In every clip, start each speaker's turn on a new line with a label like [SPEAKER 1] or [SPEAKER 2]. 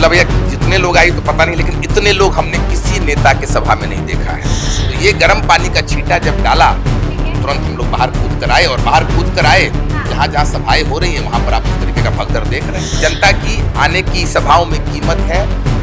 [SPEAKER 1] बोला भैया जितने लोग आए तो पता नहीं, लेकिन इतने लोग हमने किसी नेता के सभा में नहीं देखा है। तो ये गर्म पानी का छींटा जब डाला, तुरंत हम लोग बाहर कूद कर आए, और बाहर कूद कर आए जहाँ जहाँ सभाएं हो रही हैं वहां पर आप इस तरीके का भगदड़ देख रहे हैं। जनता की आने की सभाओं में कीमत है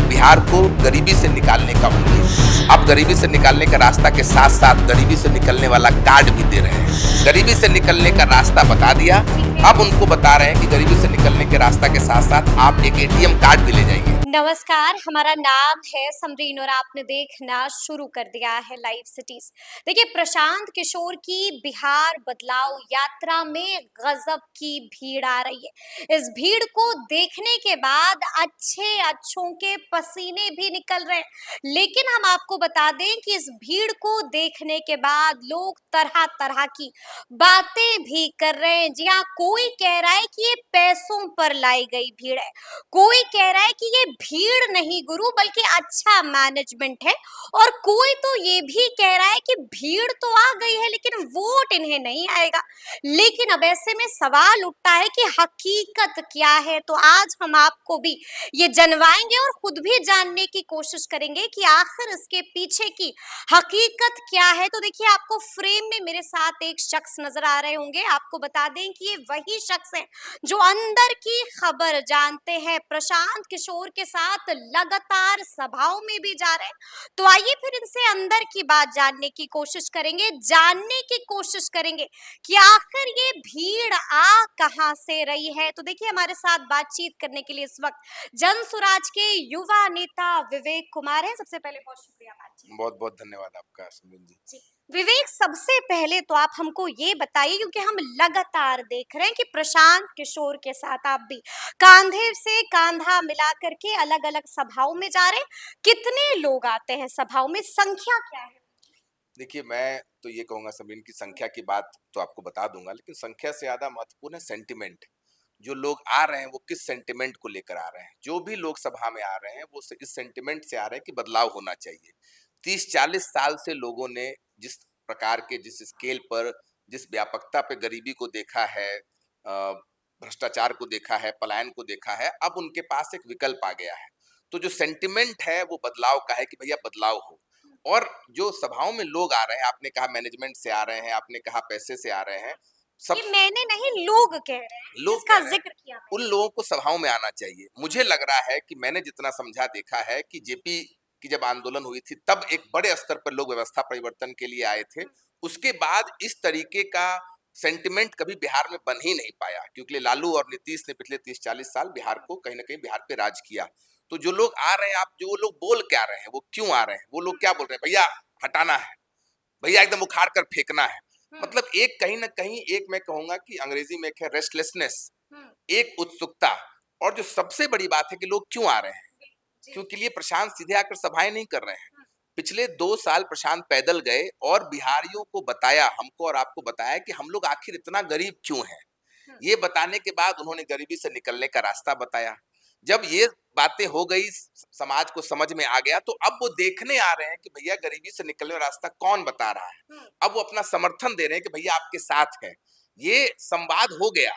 [SPEAKER 1] बिहार को गरीबी से निकालने का उम्मीद। अब गरीबी से निकालने का रास्ता के साथ साथ गरीबी से निकलने वाला कार्ड भी दे रहे हैं। गरीबी से निकलने का रास्ता बता दिया, अब उनको बता रहे हैं कि गरीबी से निकलने के रास्ता के साथ साथ आप एक एटीएम कार्ड भी ले जाएंगे।
[SPEAKER 2] नमस्कार, हमारा नाम है समरीन और आपने देखना शुरू कर दिया है लाइव सिटीज। देखिए, प्रशांत किशोर की बिहार बदलाव यात्रा में गजब की भीड़ आ रही है। इस भीड़ को देखने के बाद अच्छों के पसीने भी निकल रहे हैं। लेकिन हम आपको बता दें कि इस भीड़ को देखने के बाद लोग तरह तरह की बातें भी कर रहे हैं। जी हाँ, कोई कह रहा है कि ये पैसों पर लाई गई भीड़ है, कोई कह रहा है कि ये भीड़ नहीं गुरु बल्कि अच्छा मैनेजमेंट है, और कोई तो ये भी कह रहा है कि भीड़ तो आ गई है लेकिन वोट इन्हें नहीं आएगा। लेकिन अब ऐसे में सवाल उठता है कि हकीकत क्या है। तो आज हम आपको भी ये जनवाएंगे और खुद भी जानने की कोशिश करेंगे कि आखिर इसके पीछे की हकीकत क्या है। तो देखिए, आपको फ्रेम में मेरे साथ एक शख्स नजर आ रहे होंगे। आपको बता दें कि ये वही शख्स है जो अंदर की खबर जानते हैं, प्रशांत किशोर के साथ लगातार सभाओं में भी जा रहे हैं। तो आइए फिर इनसे अंदर की बात जानने की कोशिश करेंगे, जानने की कोशिश करेंगे कि आखिर ये भीड़ आ कहां से रही है। तो देखिए, हमारे साथ बातचीत करने के लिए इस वक्त जन सुराज के युवा नेता विवेक कुमार हैं। सबसे पहले बहुत शुक्रिया बातचीत।
[SPEAKER 1] बहुत बहुत धन्यवाद आपका सुनील जी।
[SPEAKER 2] जी विवेक, सबसे पहले तो आप हमको ये बताइए, क्योंकि हम लगातार देख रहे हैं कि प्रशांत किशोर के साथ आप भी कांधे से कांधा मिला करके अलग अलग सभाओं में जा रहे हैं। कितने लोग आते हैं सभाओं में, संख्या क्या है?
[SPEAKER 1] देखिए, मैं तो ये कहूंगा समीन की संख्या की बात तो आपको बता दूंगा, लेकिन संख्या से ज्यादा महत्वपूर्ण है सेंटिमेंट। जो लोग आ रहे हैं वो किस सेंटिमेंट को लेकर आ रहे हैं। जो भी लोग सभा में आ रहे हैं वो इस सेंटिमेंट से आ रहे हैं कि बदलाव होना चाहिए। 30-40 साल से लोगों ने जिस प्रकार के, जिस स्केल पर, जिस व्यापकता पे गरीबी को देखा है, भ्रष्टाचार को देखा है, पलायन को देखा है, अब उनके पास एक विकल्प आ गया है। तो जो सेंटिमेंट है वो बदलाव का है कि भैया बदलाव हो। और जो सभाओं में लोग आ रहे हैं, आपने कहा मैनेजमेंट से आ रहे हैं, आपने कहा पैसे से आ रहे हैं, सब
[SPEAKER 2] ये मैंने नहीं, लोग कह रहे हैं
[SPEAKER 1] लोग
[SPEAKER 2] जिसका
[SPEAKER 1] कह रहे हैं।
[SPEAKER 2] जिक्र किया
[SPEAKER 1] उन
[SPEAKER 2] मैंने।
[SPEAKER 1] लोगों को सभाओं में आना चाहिए। मुझे लग रहा है कि मैंने जितना समझा देखा है कि जेपी की जब आंदोलन हुई थी तब एक बड़े स्तर पर लोग व्यवस्था परिवर्तन के लिए आए थे। उसके बाद इस तरीके का सेंटिमेंट कभी बिहार में बन ही नहीं पाया, क्योंकि लालू और नीतीश ने पिछले 30-40 साल बिहार को कहीं ना कहीं बिहार पे राज किया। तो जो लोग आ रहे हैं, आप जो लोग बोल क्या रहे हैं, वो क्यों आ रहे हैं, वो लोग क्या बोल रहे हैं, भैया हटाना है, भैया एकदम उखाड़ कर फेंकना है। मतलब एक कहीं ना कहीं, एक मैं कहूंगा कि अंग्रेजी में एक है रेस्टलेसनेस, एक उत्सुकता। और जो सबसे बड़ी बात है कि लोग क्यों आ रहे हैं, क्योंकि लिए प्रशांत सीधे आकर सभाएं नहीं कर रहे हैं। पिछले 2 साल प्रशांत पैदल गए और बिहारियों को बताया, हमको और आपको बताया कि हम लोग आखिर इतना गरीब क्यों हैं। ये बताने के बाद उन्होंने गरीबी से निकलने का रास्ता बताया। जब ये बातें हो गई, समाज को समझ में आ गया, तो अब वो देखने आ रहे हैं कि भैया गरीबी से निकलने का रास्ता कौन बता रहा है। अब वो अपना समर्थन दे रहे हैं कि भैया आपके साथ है। ये संवाद हो गया,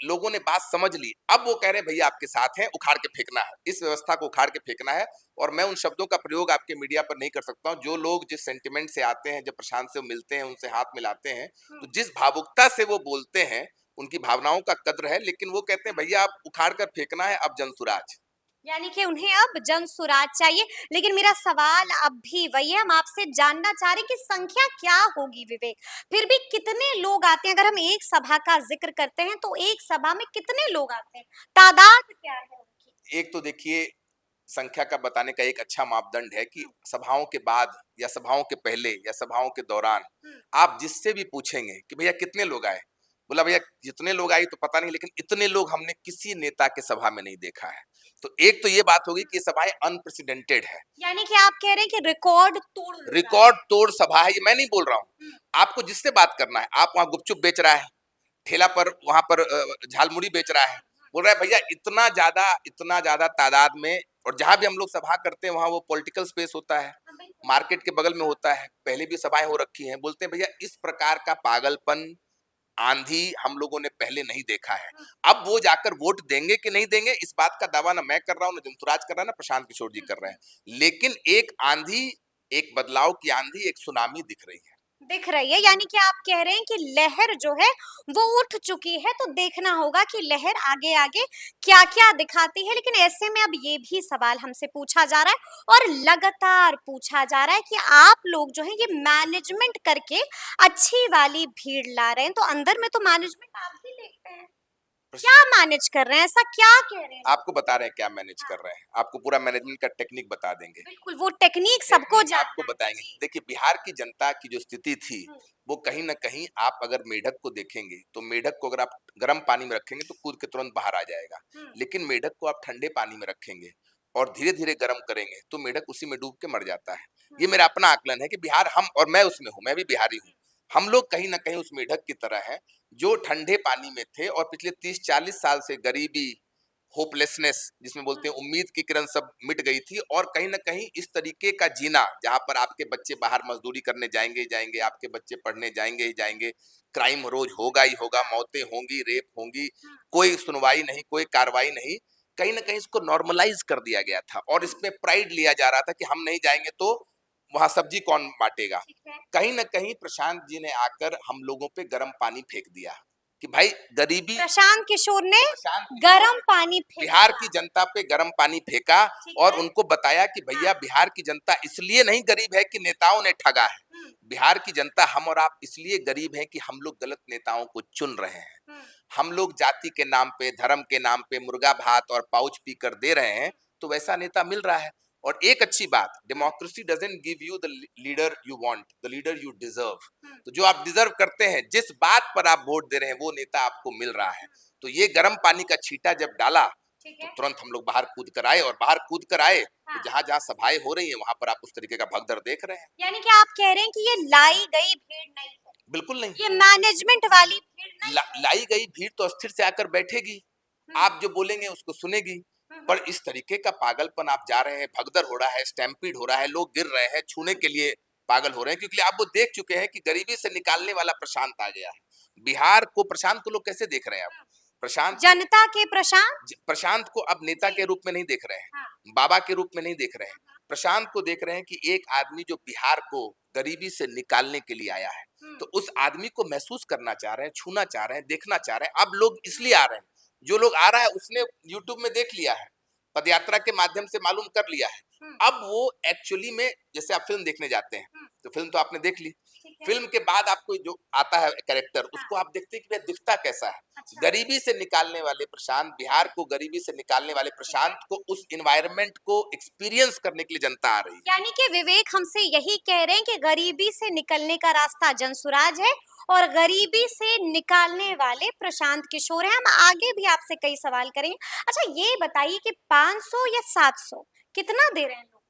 [SPEAKER 1] लोगों ने बात समझ ली। अब वो कह रहे हैं भैया आपके साथ हैं, उखाड़ के फेंकना है, इस व्यवस्था को उखाड़ के फेंकना है। और मैं उन शब्दों का प्रयोग आपके मीडिया पर नहीं कर सकता हूं। जो लोग जिस सेंटिमेंट से आते हैं, जब प्रशांत से मिलते हैं, उनसे हाथ मिलाते हैं, तो जिस भावुकता से वो बोलते हैं, उनकी भावनाओं का कद्र है। लेकिन वो कहते हैं भैया आप उखाड़ कर फेंकना है, अब जनसुराज।
[SPEAKER 2] यानी कि उन्हें अब जन सुराज चाहिए। लेकिन मेरा सवाल अब भी वही है, हम आपसे जानना चाह रहे हैं कि संख्या क्या होगी विवेक। फिर भी कितने लोग आते हैं? अगर हम एक सभा का जिक्र करते हैं तो एक सभा में कितने लोग आते हैं, तादाद क्या है उनकी?
[SPEAKER 1] एक तो देखिए, संख्या का बताने का एक अच्छा मापदंड है कि सभाओं के बाद या सभाओं के पहले या सभाओं के दौरान आप जिससे भी पूछेंगे कि भैया कितने लोग आए, बोला भैया जितने लोग आए तो पता नहीं, लेकिन इतने लोग हमने किसी नेता के सभा में नहीं देखा है। तो एक तो ये बात होगी कि ये सभाएं अनप्रेसिडेंटेड है,
[SPEAKER 2] यानी कि आप कह रहे हैं कि रिकॉर्ड तोड़ लोग आए
[SPEAKER 1] रिकॉर्ड तोड़ सभा है। ये मैं नहीं बोल रहा हूँ। आपको जिससे बात करना है, आप वहां गुपचुप बेच रहा है, ठेला पर वहां पर झालमुड़ी बेच रहा है, बोल रहा है भैया इतना ज्यादा तादाद में। और जहां भी हम लोग सभा करते हैं वहां वो पॉलिटिकल स्पेस होता है, मार्केट के बगल में होता है, पहले भी सभाएं हो रखी हैं। बोलते हैं भैया इस प्रकार का पागलपन आंधी हम लोगों ने पहले नहीं देखा है। अब वो जाकर वोट देंगे कि नहीं देंगे, इस बात का दावा ना मैं कर रहा हूं, ना जंतुराज कर रहा है, ना प्रशांत किशोर जी कर रहे हैं, लेकिन एक आंधी, एक बदलाव की आंधी, एक सुनामी दिख रही है।
[SPEAKER 2] दिख रही है, यानी कि आप कह रहे हैं कि लहर जो है वो उठ चुकी है, तो देखना होगा कि लहर आगे आगे क्या क्या दिखाती है। लेकिन ऐसे में अब ये भी सवाल हमसे पूछा जा रहा है और लगातार पूछा जा रहा है कि आप लोग जो है ये मैनेजमेंट करके अच्छी वाली भीड़ ला रहे हैं, तो अंदर में तो मैनेजमेंट आप ही देखते हैं, क्या मैनेज कर रहे हैं, ऐसा क्या कह रहे हैं लोग?
[SPEAKER 1] आपको बता रहे हैं क्या मैनेज
[SPEAKER 2] हाँ,
[SPEAKER 1] कर रहे हैं, आपको पूरा मैनेजमेंट का टेक्निक बता देंगे।
[SPEAKER 2] बिल्कुल वो टेक्निक सबको
[SPEAKER 1] टेक्निक आपको
[SPEAKER 2] जानना है
[SPEAKER 1] बताएंगे।
[SPEAKER 2] जी।
[SPEAKER 1] देखिए, बिहार की जनता की जो स्थिति थी,
[SPEAKER 2] हम्म,
[SPEAKER 1] वो कहीं ना कहीं, आप अगर मेढक को देखेंगे तो मेढक को अगर आप गर्म पानी में रखेंगे तो कूद के तुरंत बाहर आ जाएगा,
[SPEAKER 2] हम्म,
[SPEAKER 1] लेकिन मेढक को आप ठंडे पानी में रखेंगे और धीरे धीरे गर्म करेंगे तो मेढक उसी में डूब के मर जाता है। ये मेरा अपना आकलन है कि बिहार, हम और मैं उसमें हूँ, मैं भी बिहारी हूँ, हम लोग कहीं ना कहीं उस मेढक की तरह हैं जो ठंडे पानी में थे और पिछले 30-40 साल से गरीबी, होपलेसनेस जिसमें बोलते हैं उम्मीद की किरण, सब मिट गई थी। और कहीं ना कहीं इस तरीके का जीना, जहां पर आपके बच्चे बाहर मजदूरी करने जाएंगे ही जाएंगे, आपके बच्चे पढ़ने जाएंगे ही जाएंगे, क्राइम रोज होगा ही होगा, मौतें होंगी, रेप होंगी, कोई सुनवाई नहीं, कोई कार्रवाई नहीं, कहीं ना कहीं इसको नॉर्मलाइज कर दिया गया था और इसमें प्राइड लिया जा रहा था कि हम नहीं जाएंगे तो वहां सब्जी कौन बांटेगा।
[SPEAKER 2] ठीक है।
[SPEAKER 1] कहीं ना कहीं प्रशांत जी ने आकर हम लोगों पे गर्म पानी फेंक दिया कि भाई गरीबी,
[SPEAKER 2] प्रशांत किशोर ने
[SPEAKER 1] प्रशांत किशोर
[SPEAKER 2] गरम पानी फेंक
[SPEAKER 1] बिहार
[SPEAKER 2] दिया।
[SPEAKER 1] की जनता पे गर्म पानी फेंका
[SPEAKER 2] ठीक
[SPEAKER 1] और
[SPEAKER 2] है।
[SPEAKER 1] उनको बताया कि भैया,
[SPEAKER 2] हाँ।
[SPEAKER 1] बिहार की जनता इसलिए नहीं गरीब है कि नेताओं ने ठगा है,
[SPEAKER 2] हम्म,
[SPEAKER 1] बिहार की जनता, हम और आप इसलिए गरीब हैं कि हम लोग गलत नेताओं को चुन रहे हैं।
[SPEAKER 2] हम्म,
[SPEAKER 1] हम लोग जाति के नाम पे, धर्म के नाम पे मुर्गा भात और पाउच पी कर दे रहे हैं, तो वैसा नेता मिल रहा है। और एक अच्छी बात, democracy doesn't give you the leader you want, the leader you deserve.
[SPEAKER 2] Hmm,
[SPEAKER 1] तो जो आप डिजर्व करते हैं, जिस बात पर आप वोट दे रहे हैं, वो नेता आपको मिल रहा है। तो ये गर्म पानी का छींटा जब डाला
[SPEAKER 2] ठीक
[SPEAKER 1] तो
[SPEAKER 2] है।
[SPEAKER 1] तुरंत हम लोग बाहर कूद कर आए, और बाहर कूद कर आए तो
[SPEAKER 2] हाँ।
[SPEAKER 1] जहां जहां सभाएं हो रही हैं वहां पर आप उस तरीके का भगदड़ देख रहे हैं।
[SPEAKER 2] यानी कि आप कह रहे हैं कि ये लाई गई भीड़ नहीं है,
[SPEAKER 1] बिल्कुल नहीं।
[SPEAKER 2] ये मैनेजमेंट वाली भीड़ नहीं है।
[SPEAKER 1] लाई गई भीड़ तो अस्थिर से आकर बैठेगी,
[SPEAKER 2] हम्म,
[SPEAKER 1] आप जो बोलेंगे उसको सुनेगी। पर इस तरीके का पागलपन आप जा रहे हैं, भगदड़ हो रहा है, स्टैम्पीड हो रहा है, लोग गिर रहे हैं, छूने के लिए पागल हो रहे हैं, क्योंकि आप वो देख चुके हैं कि गरीबी से निकालने वाला प्रशांत आ गया है बिहार को। प्रशांत को लोग कैसे देख रहे हैं अब? प्रशांत,
[SPEAKER 2] जनता के प्रशांत।
[SPEAKER 1] प्रशांत को अब नेता के
[SPEAKER 2] जी।
[SPEAKER 1] रूप में नहीं देख रहे हैं,
[SPEAKER 2] हाँ।
[SPEAKER 1] बाबा के रूप में नहीं देख रहे हैं, प्रशांत को देख रहे हैं कि एक आदमी जो बिहार को गरीबी से निकालने के लिए आया है।
[SPEAKER 2] हम्म,
[SPEAKER 1] तो उस आदमी को महसूस करना चाह रहे हैं, छूना चाह रहे हैं, देखना चाह रहे हैं। अब लोग इसलिए आ रहे हैं, जो लोग आ रहा है उसने यूट्यूब में देख लिया है, पदयात्रा के माध्यम से मालूम कर लिया है।
[SPEAKER 2] हम्म,
[SPEAKER 1] अब वो एक्चुअली में, जैसे आप फिल्म देखने जाते हैं,
[SPEAKER 2] हम्म,
[SPEAKER 1] तो फिल्म तो आपने देख ली,
[SPEAKER 2] ठीक है।
[SPEAKER 1] फिल्म के बाद आपको जो आता है कैरेक्टर,
[SPEAKER 2] हाँ।
[SPEAKER 1] उसको आप देखते हैं कि वह दिखता कैसा है।
[SPEAKER 2] अच्छा।
[SPEAKER 1] गरीबी से निकालने वाले प्रशांत, बिहार को गरीबी से निकालने वाले प्रशांत को, उस एनवायरनमेंट को एक्सपीरियंस करने के लिए जनता आ रही है।
[SPEAKER 2] यानी कि विवेक हमसे यही कह रहे हैं कि गरीबी से निकलने का रास्ता जनसुराज है और गरीबी से निकालने वाले प्रशांत किशोर हैं। हम आगे भी आपसे कई सवाल करेंगे। अच्छा ये बताइए कि 500 या 700 कितना दे रहे हैं लोग?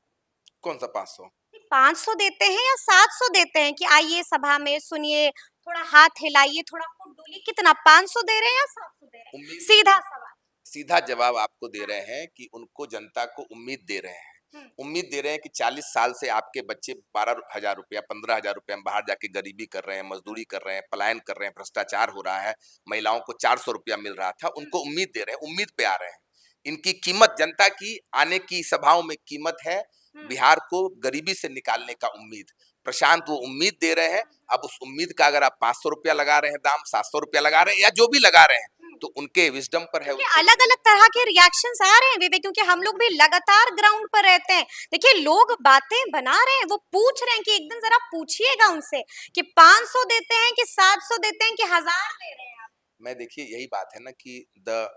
[SPEAKER 1] कौन सा 500?
[SPEAKER 2] 500 देते हैं या 700 देते हैं कि आइए सभा में सुनिए, थोड़ा हाथ हिलाइए, थोड़ा मुंह डोलिए, कितना 500 दे रहे हैं या 700 दे रहे हैं?
[SPEAKER 1] उम्मीद,
[SPEAKER 2] सीधा सवाल।
[SPEAKER 1] सीधा जवाब आपको दे
[SPEAKER 2] हाँ।
[SPEAKER 1] रहे हैं कि उनको, जनता को उम्मीद दे रहे हैं।
[SPEAKER 2] हम्म,
[SPEAKER 1] उम्मीद दे रहे हैं कि 40 साल से आपके बच्चे 12,000 रुपया, 15,000 रुपया में बाहर जाके गरीबी कर रहे हैं, मजदूरी कर रहे हैं, पलायन कर रहे हैं, भ्रष्टाचार हो रहा है, महिलाओं को 400 रुपया मिल रहा था, उनको उम्मीद दे रहे हैं, उम्मीद पे आ रहे हैं। इनकी कीमत, जनता की आने की सभाओं में कीमत है
[SPEAKER 2] हम्म,
[SPEAKER 1] बिहार को गरीबी से निकालने का उम्मीद। प्रशांत वो उम्मीद दे रहे हैं। अब उस उम्मीद का अगर आप 500 रुपया लगा रहे हैं दाम, 700 रुपया लगा रहे हैं, या जो भी लगा रहे हैं,
[SPEAKER 2] हम्म।
[SPEAKER 1] तो उनके विजडम पर है।
[SPEAKER 2] क्योंकि अलग-अलग तरह के रिएक्शंस आ रहे हैं विवेक, क्योंकि हम लोग भी लगातार ग्राउंड पर रहते हैं। देखिए लोग बातें बना रहे हैं, वो पूछ रहे हैं कि एक दिन जरा पूछिएगा उनसे कि 500 देते हैं कि 700 देते हैं कि 1000 दे रहे हैं आप?
[SPEAKER 1] मैं, देखिए, यही बात है ना कि द,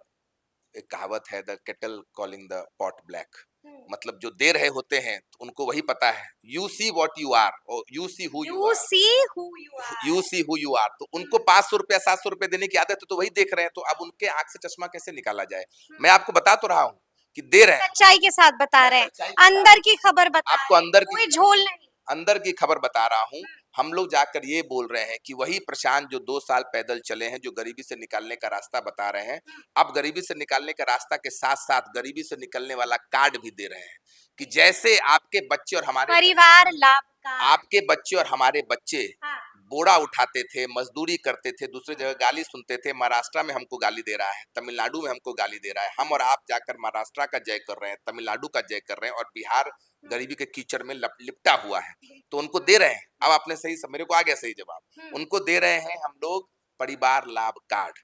[SPEAKER 1] एक कहावत है, the kettle calling the pot black.
[SPEAKER 2] Hmm.
[SPEAKER 1] मतलब जो दे रहे होते हैं तो उनको वही पता है, you see what you are, और you see who you
[SPEAKER 2] You
[SPEAKER 1] are,
[SPEAKER 2] see who you are.
[SPEAKER 1] You see who you are. तो उनको 500 रुपया, 700 रुपया देने की आदत है, तो वही देख रहे हैं। तो अब उनके आंख से चश्मा कैसे निकाला जाए? मैं आपको बता तो रहा हूँ कि दे रहे हैं।
[SPEAKER 2] सच्चाई के साथ बता
[SPEAKER 1] मैं
[SPEAKER 2] रहे हैं,
[SPEAKER 1] सच्चाई के साथ
[SPEAKER 2] अंदर की खबर बता
[SPEAKER 1] आपको
[SPEAKER 2] रहे हैं,
[SPEAKER 1] अंदर
[SPEAKER 2] कोई
[SPEAKER 1] की,
[SPEAKER 2] झोल नहीं।
[SPEAKER 1] अंदर की खबर बता रहा हूँ। हम लोग जाकर ये बोल रहे हैं कि वही प्रशांत जो 2 साल पैदल चले हैं, जो गरीबी से निकालने का रास्ता बता रहे हैं, अब गरीबी से निकालने का रास्ता के साथ साथ गरीबी से निकलने वाला कार्ड भी दे रहे हैं कि जैसे आपके बच्चे और हमारे,
[SPEAKER 2] परिवार लाभ का।
[SPEAKER 1] आपके बच्चे और हमारे बच्चे
[SPEAKER 2] हाँ।
[SPEAKER 1] बोरा उठाते थे, मजदूरी करते थे, दूसरी जगह गाली सुनते थे। महाराष्ट्र में हमको गाली दे रहा है, तमिलनाडु में हमको गाली दे रहा है। हम और आप जाकर महाराष्ट्र का जय कर रहे हैं, तमिलनाडु का जय कर रहे हैं, और बिहार गरीबी के कीचड़ में लिपटा हुआ है। तो उनको दे रहे हैं, अब आपने सही मेरे को आ गया सही जवाब, उनको दे रहे हैं हम लोग परिवार लाभ कार्ड।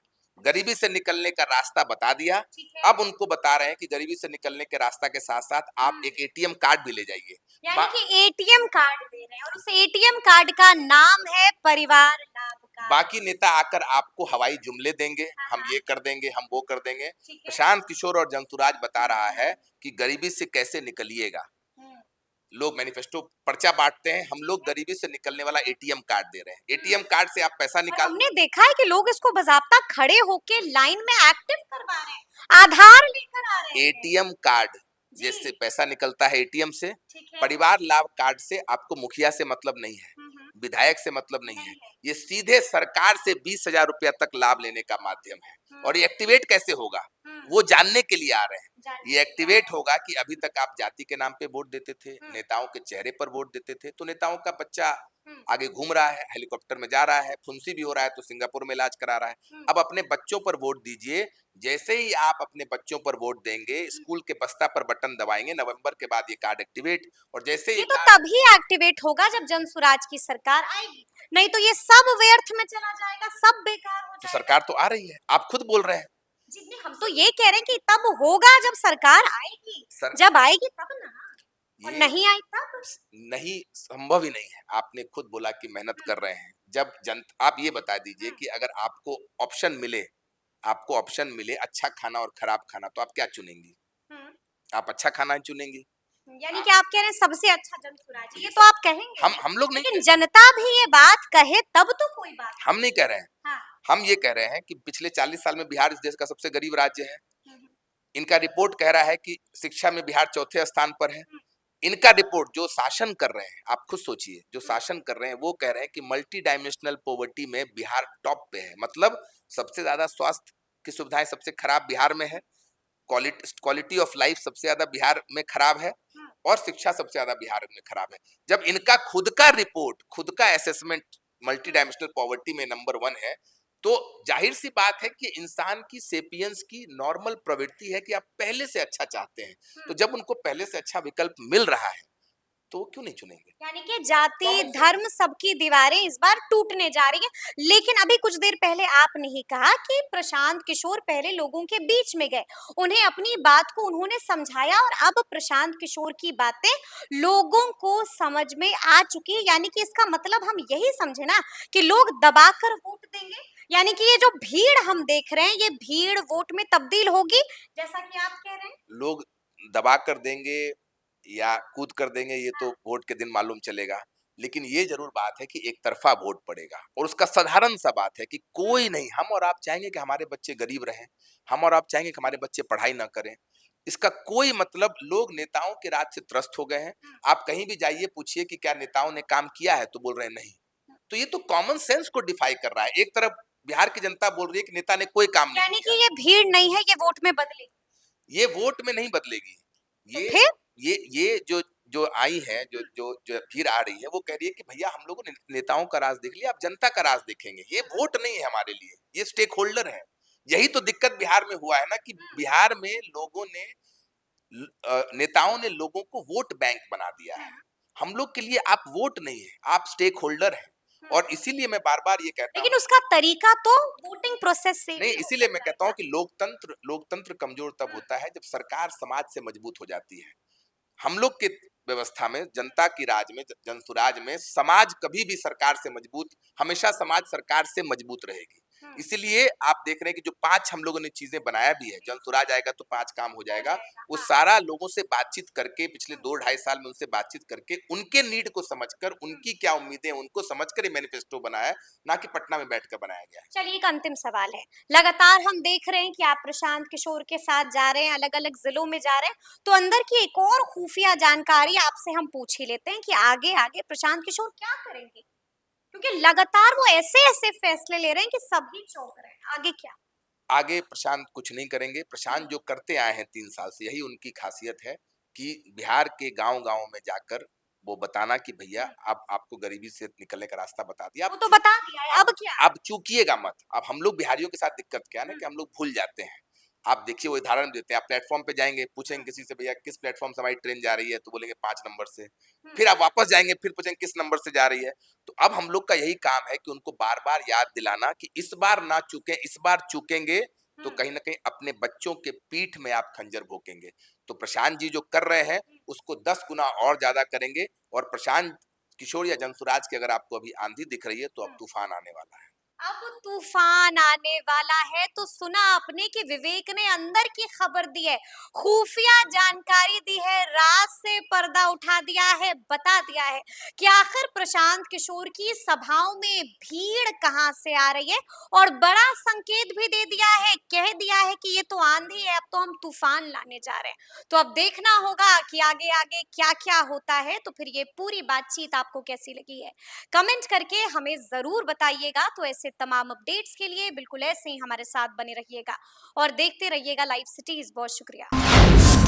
[SPEAKER 1] गरीबी से निकलने का रास्ता बता दिया, अब उनको बता रहे हैं कि गरीबी से निकलने के रास्ता के साथ साथ आप एक एटीएम कार्ड भी ले जाइए।
[SPEAKER 2] यानी कि एटीएम कार्ड दे रहे हैं और उस एटीएम कार्ड का नाम है परिवार लाभ कार्ड।
[SPEAKER 1] बाकी नेता आकर आपको हवाई जुमले देंगे, हम ये कर देंगे, हम वो कर देंगे। प्रशांत किशोर और जंतुराज बता रहा है कि गरीबी से कैसे निकलिएगा। लोग मैनिफेस्टो पर्चा बांटते हैं, हम लोग गरीबी से निकलने वाला एटीएम कार्ड दे रहे हैं। एटीएम कार्ड से आप पैसा निकाल,
[SPEAKER 2] हमने देखा है कि लोग इसको बाज़ाब्ता खड़े होके लाइन में एक्टिव करवा रहे हैं, आधार लेकर आ रहे हैं।
[SPEAKER 1] एटीएम कार्ड जैसे पैसा निकलता है एटीएम से, परिवार लाभ कार्ड से आपको मुखिया से मतलब नहीं है, विधायक से मतलब नहीं है, ये सीधे सरकार से 20,000 रुपया तक लाभ लेने का माध्यम है। और ये एक्टिवेट कैसे होगा वो जानने के लिए आ रहे हैं। ये एक्टिवेट होगा कि अभी तक आप जाति के नाम पे वोट देते थे, नेताओं के चेहरे पर वोट देते थे, तो नेताओं का बच्चा आगे घूम रहा है, हेलीकॉप्टर में जा रहा है, फुंसी भी हो रहा है तो सिंगापुर में इलाज करा रहा है। अब अपने बच्चों पर वोट दीजिए। जैसे ही आप अपने बच्चों पर वोट देंगे, स्कूल के बस्ता पर बटन दबाएंगे, नवंबर के बाद ये कार्ड एक्टिवेट। और जैसे
[SPEAKER 2] ये तो तभी एक्टिवेट होगा जब जनसुराज की सरकार आएगी, नहीं तो ये सब व्यर्थ में चला जाएगा, सब बेकार हो
[SPEAKER 1] तो
[SPEAKER 2] जाएगा।
[SPEAKER 1] सरकार तो आ रही है, आप खुद बोल रहे हैं।
[SPEAKER 2] जितने हम तो ये कह रहे हैं कि तब होगा जब सरकार आएगी, जब आएगी तब ना, और नहीं आई तब
[SPEAKER 1] नहीं, संभव ही नहीं है। आपने खुद बोला कि मेहनत कर रहे हैं। जब आप ये बता दीजिए कि अगर आपको ऑप्शन मिले, आपको ऑप्शन मिले अच्छा खाना और खराब खाना, तो आप क्या चुनेंगी? आप अच्छा खाना चुनेंगी।
[SPEAKER 2] यानी कि आप कह रहे हैं सबसे अच्छा जनसुराज है, ये तो आप कहेंगे।
[SPEAKER 1] हम लोग नहीं,
[SPEAKER 2] लेकिन जनता भी ये बात कहे तब तो कोई बात।
[SPEAKER 1] हम नहीं कह रहे हैं।
[SPEAKER 2] हाँ।
[SPEAKER 1] हम ये कह रहे हैं कि पिछले 40 साल में बिहार इस देश का सबसे गरीब राज्य है। इनका रिपोर्ट कह रहा है कि शिक्षा में बिहार चौथे स्थान पर है। इनका रिपोर्ट जो शासन कर रहे हैं, आप खुद सोचिए, जो शासन कर रहे हैं वो कह रहे हैं कि मल्टी डायमेंशनल पॉवर्टी में बिहार टॉप पे है। मतलब सबसे ज्यादा स्वास्थ्य की सुविधाएं सबसे खराब बिहार में है, क्वालिटी ऑफ लाइफ सबसे ज्यादा बिहार में खराब है, और शिक्षा सबसे ज्यादा बिहार में खराब है। जब इनका खुद का रिपोर्ट, खुद का असेसमेंट मल्टी डायमेंशनल पॉवर्टी में नंबर 1 है, तो जाहिर सी बात है कि इंसान की सेपियंस की नॉर्मल प्रवृत्ति है कि आप पहले से अच्छा चाहते हैं। तो जब उनको पहले से अच्छा विकल्प मिल रहा है तो क्यों नहीं चुनेंगे?
[SPEAKER 2] यानी कि जाति धर्म सबकी दीवारें इस बार टूटने जा रही हैं। लेकिन अभी कुछ देर पहले आपने ही कहा कि प्रशांत किशोर पहले लोगों के बीच में गए, उन्हें अपनी बात को उन्होंने समझाया और अब प्रशांत किशोर की बातें लोगों को समझ में आ चुकी है। यानी कि इसका मतलब हम यही समझे ना कि लोग दबाकर वोट देंगे, यानी कि ये जो भीड़ हम देख रहे हैं ये भीड़ वोट में तब्दील होगी, जैसा कि आप कह रहे हैं।
[SPEAKER 1] लोग दबा कर देंगे या कूद कर देंगे ये तो वोट के दिन मालूम चलेगा, लेकिन ये जरूर बात है कि एक तरफा वोट पड़ेगा। और उसका साधारण सा बात है कि कोई नहीं, हम और आप चाहेंगे कि हमारे बच्चे गरीब रहें, हम और आप चाहेंगे कि हमारे बच्चे पढ़ाई ना करें। इसका कोई मतलब, लोग नेताओं के राज से त्रस्त हो गए हैं। आप कहीं भी जाइए, पूछिए कि क्या नेताओं ने काम किया है, तो बोल रहे हैं नहीं। तो ये तो कॉमन सेंस को डिफाई कर रहा है। एक तरफ बिहार की जनता बोल रही है कि नेता ने कोई काम नहीं
[SPEAKER 2] यानी
[SPEAKER 1] किया।
[SPEAKER 2] कि ये भीड़ नहीं है, ये वोट में बदलेगी।
[SPEAKER 1] ये वोट में नहीं बदलेगी।
[SPEAKER 2] तो
[SPEAKER 1] ये
[SPEAKER 2] फिर?
[SPEAKER 1] ये जो जो आई है, जो भीड़ आ रही है, वो कह रही है कि भैया हम लोगों ने नेताओं का राज देख लिया, अब जनता का राज देखेंगे। ये वोट नहीं है हमारे लिए, ये स्टेक होल्डर है। यही तो दिक्कत बिहार में हुआ है ना कि बिहार में लोगों ने नेताओं ने लोगों को वोट बैंक बना दिया है। हम लोग के लिए आप वोट नहीं है, आप स्टेक होल्डर हैं। और इसीलिए मैं बार बार ये कहता हूँ,
[SPEAKER 2] लेकिन उसका तरीका तो वोटिंग प्रोसेस से
[SPEAKER 1] नहीं, इसीलिए मैं कहता हूँ कि लोकतंत्र कमजोर तब होता है जब सरकार समाज से मजबूत हो जाती है। हम लोग के व्यवस्था में, जनता की राज में, जनसुराज में समाज कभी भी सरकार से मजबूत, हमेशा समाज सरकार से मजबूत रहेगी। इसीलिए आप देख रहे हैं कि जो 5 हम लोगों ने चीजें बनाया भी है, जनसुराज आएगा तो 5 काम हो जाएगा। वो सारा लोगों से बातचीत करके, पिछले 2-2.5 साल में उनसे बातचीत करके, उनके नीड को समझकर, उनकी क्या उम्मीदें उनको समझकर ये मैनिफेस्टो बनाया, ना कि पटना में बैठकर बनाया गया है।
[SPEAKER 2] चलिए, एक अंतिम सवाल है। लगातार हम देख रहे हैं कि आप प्रशांत किशोर के साथ जा रहे हैं, अलग-अलग जिलों में जा रहे हैं, तो अंदर की एक और खुफिया जानकारी आपसे हम पूछ ही लेते हैं कि आगे-आगे प्रशांत किशोर क्या करेंगे? क्योंकि लगातार वो ऐसे-ऐसे फैसले ले रहे हैं कि सभी चौंक रहे हैं। आगे क्या?
[SPEAKER 1] आगे प्रशांत कुछ नहीं करेंगे। प्रशांत जो करते आए हैं 3 साल से, यही उनकी खासियत है कि बिहार के गांव-गांव में जाकर वो बताना कि भैया अब आपको गरीबी से निकलने का रास्ता बता दिया,
[SPEAKER 2] वो
[SPEAKER 1] अब
[SPEAKER 2] तो बता दिया है, अब क्या?
[SPEAKER 1] अब चूकिएगा मत। अब हम लोग बिहारियों के साथ दिक्कत क्या है ना कि हम लोग भूल जाते हैं। आप देखिए, वो उदाहरण देते हैं, आप प्लेटफॉर्म पे जाएंगे, पूछेंगे किसी से भैया किस प्लेटफॉर्म से हमारी ट्रेन जा रही है, तो बोलेंगे 5 नंबर से। फिर आप वापस जाएंगे, फिर पूछेंगे किस नंबर से जा रही है। तो अब हम लोग का यही काम है कि उनको बार बार याद दिलाना कि इस बार ना चूके, इस बार चूकेंगे तो कहीं ना कहीं अपने बच्चों के पीठ में आप खंजर भोंकेंगे। तो प्रशांत जी जो कर रहे हैं उसको 10 गुना और ज्यादा करेंगे। और प्रशांत किशोर या जनसुराज की अगर आपको अभी आंधी दिख रही है तो अब तूफान आने वाला है।
[SPEAKER 2] अब तूफान आने वाला है तो सुना आपने कि विवेक ने अंदर की खबर दी है, खुफिया जानकारी दी है, राज से पर्दा उठा दिया है, बता दिया है कि आखिर प्रशांत किशोर की सभाओं में भीड़ कहां से आ रही है। और बड़ा संकेत भी दे दिया है, कह दिया है कि ये तो आंधी है, अब तो हम तूफान लाने जा रहे हैं। तो अब देखना होगा कि आगे आगे क्या क्या होता है। तो फिर ये पूरी बातचीत आपको कैसी लगी है, कमेंट करके हमें जरूर बताइएगा। तो ऐसे तमाम अपडेट्स के लिए बिल्कुल ऐसे ही हमारे साथ बने रहिएगा और देखते रहिएगा लाइव सिटीज। बहुत शुक्रिया।